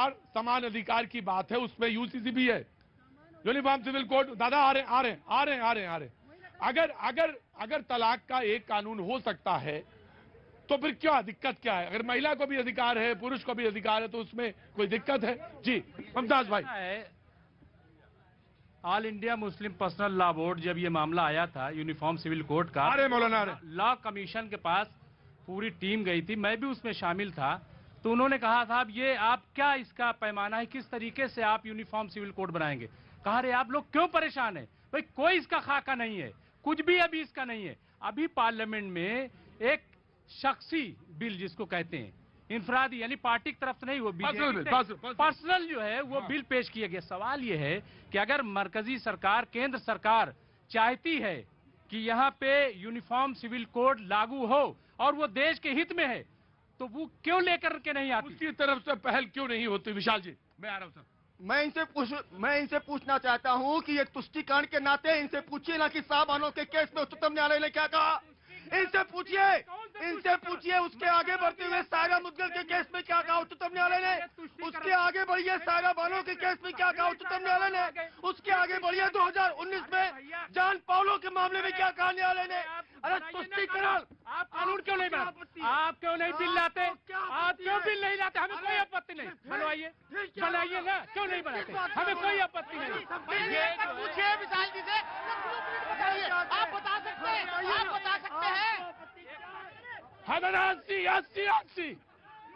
अधिकार, समान अधिकार की बात है, उसमें यूसीसी भी है, यूनिफॉर्म सिविल कोड। दादा आ रहे। अगर तलाक का एक कानून हो सकता है तो फिर क्या दिक्कत क्या है? अगर महिला को भी अधिकार है, पुरुष को भी अधिकार है, तो उसमें कोई दिक्कत है? जी मुमताज भाई। All India Muslim personal law board जब ये मामला आया था यूनिफॉर्म सिविल कोड का, अरे मौलाना, लॉ कमीशन के पास पूरी टीम गई थी, मैं भी उसमें शामिल था। तो उन्होंने कहा था, अब ये आप क्या इसका पैमाना है, किस तरीके से आप यूनिफॉर्म सिविल कोड बनाएंगे? कहा रे आप लोग क्यों परेशान है भाई, कोई इसका खाका नहीं है, कुछ भी अभी इसका नहीं है। अभी पार्लियामेंट में एक शख्सी बिल जिसको कहते हैं, इंफरादी यानी पार्टी की तरफ से नहीं, वो पर्सनल जो है वो बिल पेश किया गया। सवाल ये है कि अगर मरकजी सरकार, केंद्र सरकार चाहती है कि यहाँ पे यूनिफॉर्म सिविल कोड लागू हो और वो देश के हित में है, तो वो क्यों लेकर के नहीं आती? उसकी तरफ से पहल क्यों नहीं होती? विशाल जी, मैं आ रहा हूं सर। मैं इनसे पूछना चाहता हूं कि ये तुष्टिकरण के नाते इनसे पूछिए ना कि साहबानों के केस में उच्चतम न्यायालय ने क्या कहा। इनसे पूछिए उसके आगे बढ़ते हुए सायरा मुद्गल के केस में क्या कहा उच्चतम न्यायालय ने। उसके आगे बढ़िए सायरा बानो के केस में क्या कहा उच्चतम न्यायालय ने। उसके आगे बढ़िए 2019 में जान पाउलो के मामले में क्या कहा न्यायालय ने। अरे तुष्टिकरण, आप कानून क्यों नहीं बनाते? आप क्यों नहीं बिल लाते? आप क्यों बिल नहीं लाते? हमें कोई आपत्ति नहीं, बनाइए ना, क्यों नहीं बनाते? हमें कोई आपत्ति नहीं। पूछिए विशाल जी से, आप बता सकते हैं। अस्सी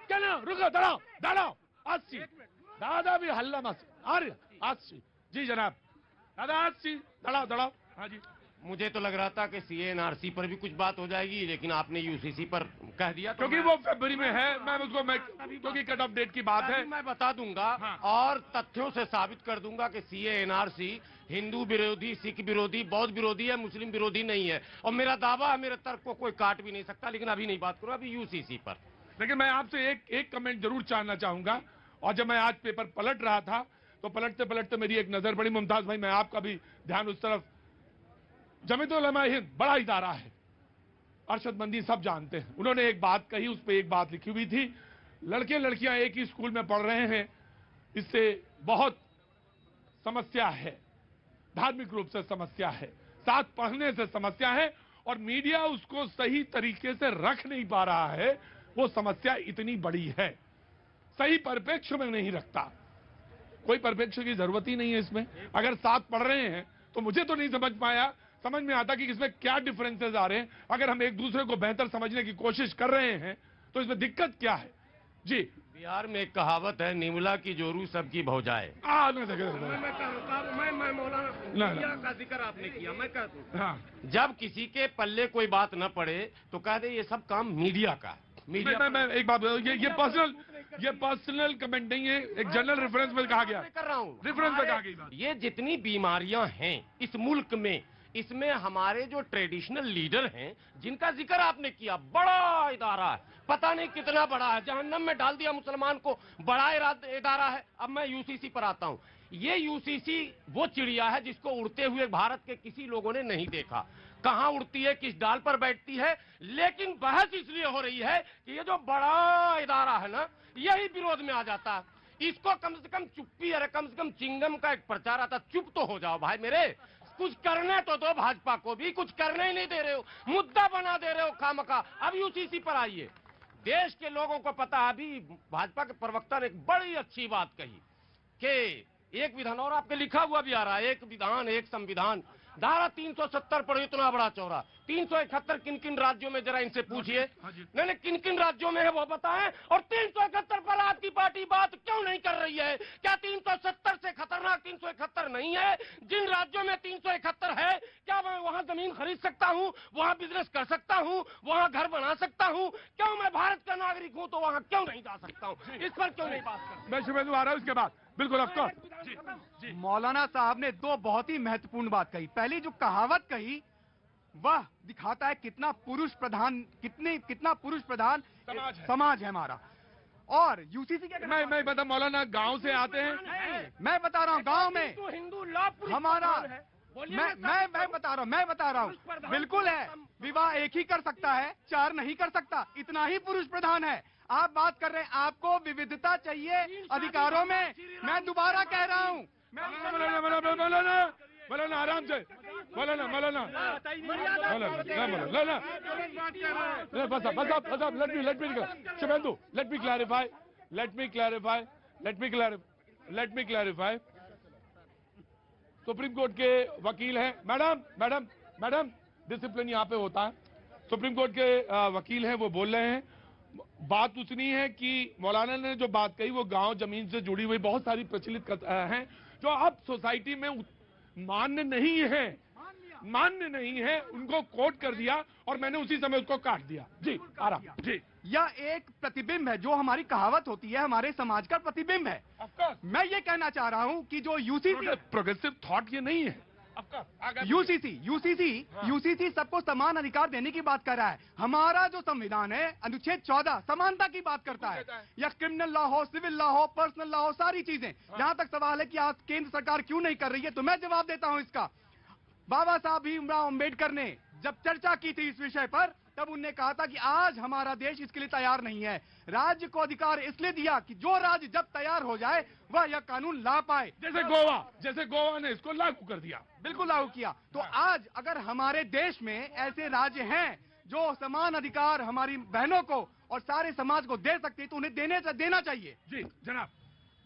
क्या ना, रुको, दड़ाओ 80 दादा भी हल्ला मत। अरे 80 जी जनाब, दादा 80 दड़ाओ। हाँ जी, मुझे तो लग रहा था कि सीएनआरसी पर भी कुछ बात हो जाएगी, लेकिन आपने यूसीसी पर कह दिया तो क्योंकि वो फरवरी में है। क्योंकि कट ऑफ डेट की बात है, मैं बता दूंगा। हाँ। और तथ्यों से साबित कर दूंगा कि सीएनआरसी हिंदू विरोधी, सिख विरोधी, बौद्ध विरोधी है, मुस्लिम विरोधी नहीं है। और मेरा दावा है, मेरे तर्क को कोई काट भी नहीं सकता। लेकिन अभी नहीं बात करूँ, अभी यूसीसी पर। लेकिन मैं आपसे एक कमेंट जरूर जानना चाहूंगा। और जब मैं आज पेपर पलट रहा था तो पलटते मेरी एक नजर पड़ी, मुमताज भाई, मैं आपका भी ध्यान उस तरफ। जमीयत उलमा हिंद बड़ा इदारा है, अरशद मंदी सब जानते हैं। उन्होंने एक बात कही, उस पर एक बात लिखी हुई थी, लड़के लड़कियां एक ही स्कूल में पढ़ रहे हैं, इससे बहुत समस्या है, धार्मिक रूप से समस्या है, साथ पढ़ने से समस्या है, और मीडिया उसको सही तरीके से रख नहीं पा रहा है। वो समस्या इतनी बड़ी है, सही परिप्रेक्ष्य में नहीं रखता। कोई परिप्रेक्ष्य की जरूरत ही नहीं है इसमें। अगर साथ पढ़ रहे हैं तो मुझे तो नहीं समझ में आता कि इसमें क्या डिफरेंसेस आ रहे हैं। अगर हम एक दूसरे को बेहतर समझने की कोशिश कर रहे हैं तो इसमें दिक्कत क्या है? जी, बिहार में एक कहावत है, निमला की जोरू सबकी भौजाए। मैं मौलाना का जिक्र आपने किया, मैं कह दूं। हाँ, जब किसी के पल्ले कोई बात न पड़े तो कह दे ये सब काम मीडिया का। मीडिया मैं एक बात, ये पर्सनल कमेंट नहीं है, एक जनरल रेफरेंस में कहा गया, कर रहा हूँ, रेफरेंस में कहा गया। ये जितनी बीमारियां हैं इस मुल्क में, इसमें हमारे जो ट्रेडिशनल लीडर हैं जिनका जिक्र आपने किया, बड़ा इदारा है, पता नहीं कितना बड़ा है, जहन्नम में डाल दिया मुसलमान को, बड़ा इदारा है। अब मैं यूसीसी पर आता हूं। ये यूसीसी वो चिड़िया है जिसको उड़ते हुए भारत के किसी लोगों ने नहीं देखा। कहां उड़ती है, किस डाल पर बैठती है, लेकिन बहस इसलिए हो रही है कि ये जो बड़ा इदारा है ना, यही विरोध में आ जाता है। इसको कम से कम चुप्पी, अरे कम से कम चिंगम का एक प्रचार आता, चुप तो हो जाओ भाई मेरे, कुछ करने तो दो। भाजपा को भी कुछ करने ही नहीं दे रहे हो, मुद्दा बना दे रहे हो खामखा। अब यूसीसी पर आइए। देश के लोगों को पता है, अभी भाजपा के प्रवक्ता ने एक बड़ी अच्छी बात कही कि एक विधान, और आपके लिखा हुआ भी आ रहा है, एक विधान एक संविधान। धारा 370 पर इतना बड़ा चौड़ा, 371 किन किन राज्यों में, जरा इनसे पूछिए, नहीं किन किन राज्यों में है वो बताएं। और 371 पर आपकी पार्टी बात क्यों नहीं कर रही है? क्या 370 से खतरनाक 371 नहीं है? जिन राज्यों में 371 है, क्या मैं वहां जमीन खरीद सकता हूं, वहां बिजनेस कर सकता हूं, वहां घर बना सकता हूं? क्यों मैं भारत का नागरिक हूं तो वहां क्यों नहीं जा सकता हूं? इस पर क्यों नहीं बात करता? मैं शुभेंदु आ रहा हूं, उसके बाद बिल्कुल ऑफकोर्स। मौलाना साहब ने दो बहुत ही महत्वपूर्ण बात कही। पहली जो कहावत कही वह दिखाता है कितना पुरुष प्रधान समाज है हमारा। और यूसीसी क्या मैं बता, मौलाना गांव से आते हैं, मैं बता रहा हूँ, गांव में हिंदू लॉ हमारा, मैं बता रहा हूँ, बिल्कुल है, विवाह एक ही कर सकता है, चार नहीं कर सकता, इतना ही पुरुष प्रधान है। आप बात कर रहे हैं, आपको विविधता चाहिए अधिकारों में। मैं दोबारा कह रहा हूं, मौलाना आराम से, मौलाना let me clarify. Supreme court के वकील हैं, मैडम डिसिप्लिन यहाँ पे होता है। सुप्रीम कोर्ट के वकील हैं, वो बोल रहे हैं, बात उतनी है कि मौलाना ने जो बात कही वो गांव जमीन से जुड़ी हुई बहुत सारी प्रचलित हैं जो अब सोसाइटी में मान्य नहीं है, उनको कोट कर दिया और मैंने उसी समय उसको काट दिया। जी आराम जी। यह एक प्रतिबिंब है, जो हमारी कहावत होती है, हमारे समाज का प्रतिबिंब है। मैं ये कहना चाह रहा हूं कि जो यूसीसी प्रोग्रेसिव थॉट ये नहीं है। यूसीसी सबको समान अधिकार देने की बात कर रहा है। हमारा जो संविधान है अनुच्छेद 14 समानता की बात करता है। या क्रिमिनल लॉ हो, सिविल लॉ हो, पर्सनल लॉ हो, सारी चीजें। जहां तक सवाल है कि आज केंद्र सरकार क्यों नहीं कर रही है, तो मैं जवाब देता हूं इसका। बाबा साहब भीमराव अंबेडकर ने जब चर्चा की थी इस विषय पर, तब उन्होंने कहा था कि आज हमारा देश इसके लिए तैयार नहीं है। राज्य को अधिकार इसलिए दिया कि जो राज्य जब तैयार हो जाए वह यह कानून ला पाए। जैसे गोवा ने इसको लागू कर दिया, बिल्कुल लागू किया। तो आज अगर हमारे देश में ऐसे राज्य हैं जो समान अधिकार हमारी बहनों को और सारे समाज को दे सकते हैं, तो उन्हें देना चाहिए। जी जनाब।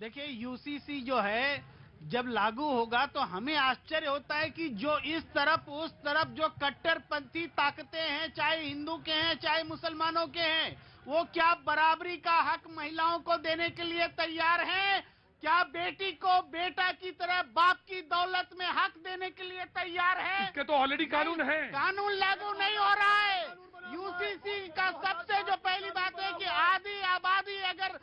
देखिए, यूसीसी जो है जब लागू होगा तो हमें आश्चर्य होता है कि जो इस तरफ उस तरफ जो कट्टरपंथी ताकतें हैं, चाहे हिंदू के हैं चाहे मुसलमानों के हैं, वो क्या बराबरी का हक महिलाओं को देने के लिए तैयार हैं? क्या बेटी को बेटा की तरह बाप की दौलत में हक देने के लिए तैयार है? इसके तो ऑलरेडी कानून है। कानून लागू नहीं हो रहा है। यूसीसी का सबसे जो पहली बात है कि आधी आबादी अगर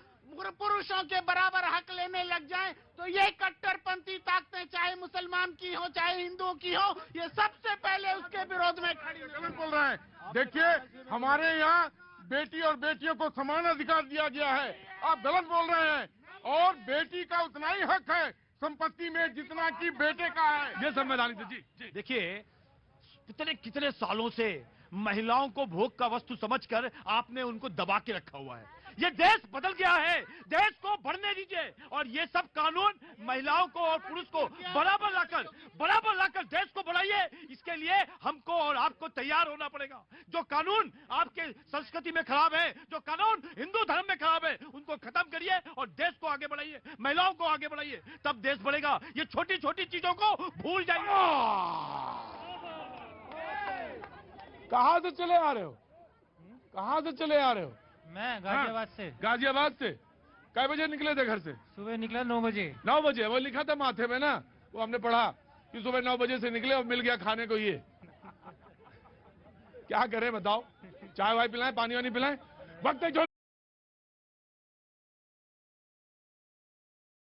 पुरुषों के बराबर हक लेने लग जाए तो ये कट्टरपंथी ताकतें, चाहे मुसलमान की हो चाहे हिंदुओं की हो, ये सबसे पहले उसके विरोध में खड़ी बोल रहे हैं। देखिए, हमारे यहाँ बेटी और बेटियों को समान अधिकार दिया गया है, आप गलत बोल रहे हैं। और बेटी का उतना ही हक है संपत्ति में जितना कि बेटे का है। ये संवैधानिक जी। देखिए, कितने सालों से महिलाओं को भोग का वस्तु समझकर आपने उनको दबा के रखा हुआ है। ये देश बदल गया है, देश को बढ़ने दीजिए। और ये सब कानून महिलाओं को और पुरुष को बराबर लाकर देश को बढ़ाइए। इसके लिए हमको और आपको तैयार होना पड़ेगा। जो कानून आपके संस्कृति में खराब है, जो कानून हिंदू धर्म में खराब है, उनको खत्म करिए और देश को आगे बढ़ाइए, महिलाओं को आगे बढ़ाइए, तब देश बढ़ेगा। ये छोटी छोटी चीजों को भूल जाइए। कहां से चले आ रहे हो? मैं गाजियाबाद से। गाजियाबाद से कै बजे निकले थे घर से? सुबह निकला 9 बजे। 9 बजे वो लिखा था माथे में ना, वो हमने पढ़ा कि सुबह 9 बजे से निकले और मिल गया खाने को ये। क्या करें बताओ? चाय वाय पिलाएं, पानी वानी पिलाएं? वक्त है जो